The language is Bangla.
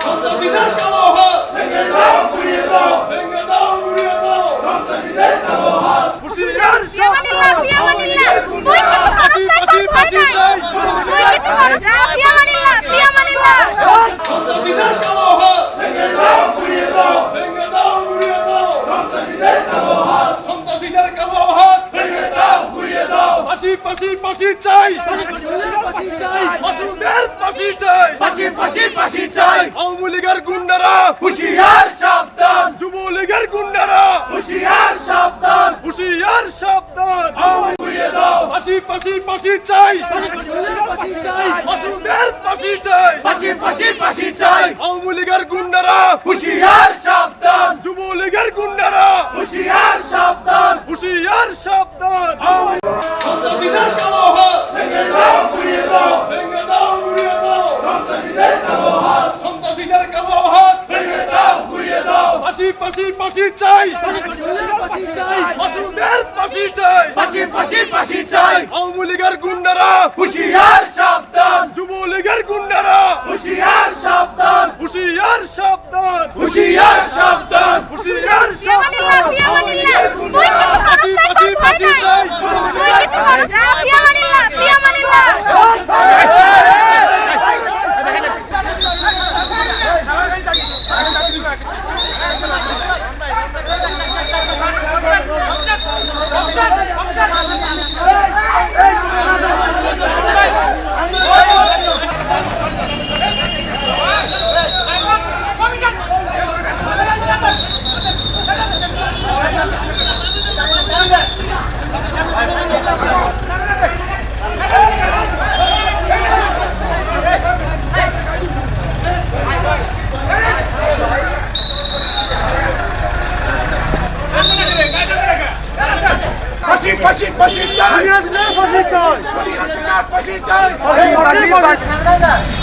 সন্ত্রাসীদের কালো হাত ভেঙে দাও গুড়িয়ে দাও ভেঙে দাও গুড়িয়ে দাও সন্ত্রাসীদের কালো হাত হুশিয়ার সাবধান ফাঁসি ফাঁসি ফাঁসি চাই সন্ত্রাসীদের কালো হাত ভেঙে দাও গুড়িয়ে দাও ভেঙে দাও গুড়িয়ে দাও সন্ত্রাসীদের কালো হাত সন্ত্রাসীদের কালো হাত ভেঙে দাও গুড়িয়ে দাও ফাঁসি ফাঁসি ফাঁসি চাই মাসুদের ফাঁসি চাই ফাঁসি ফাঁসি ফাঁসি চাই আওয়ামী লীগের গুন্ডারা হুশিয়ার সাবধান যুবলীগের গুন্ডারা হুশিয়ার সাবধান হুশিয়ার সাবধান গুড়িয়ে দাও ফাঁসি ফাঁসি ফাঁসি চাই মাসুদের ফাঁসি চাই ফাঁসি ফাঁসি ফাঁসি চাই আওয়ামী লীগের গুন্ডারা হুশিয়ার সাবধান যুবলীগের গুন্ডারা হুশিয়ার সাবধান হুশিয়ার সাবধান সন্ত্রাসীদের কালো হাত ভেঙে দাও গুড়িয়ে দাও ভেঙে দাও গুড়িয়ে দাও সন্ত্রাসীদের কালো হাত সন্ত্রাসীদের কালো হাত ভেঙে দাও গুড়িয়ে দাও ফাঁসি ফাঁসি ফাঁসি চাই মাসুদের ফাঁসি চাই ফাঁসি ফাঁসি ফাঁসি চাই আওয়ামী লীগের গুন্ডারা হুশিয়ার সাবধান যুবলীগের গুন্ডারা হুশিয়ার সাবধান হুশিয়ার সাবধান হুশিয়ার সাবধান হুশিয়ার সাবধান ফাঁসি ফাঁসি ফাঁসি চাই ফাঁসি ফাঁসি চাই ফাঁসি চাই ফাঁসি চাই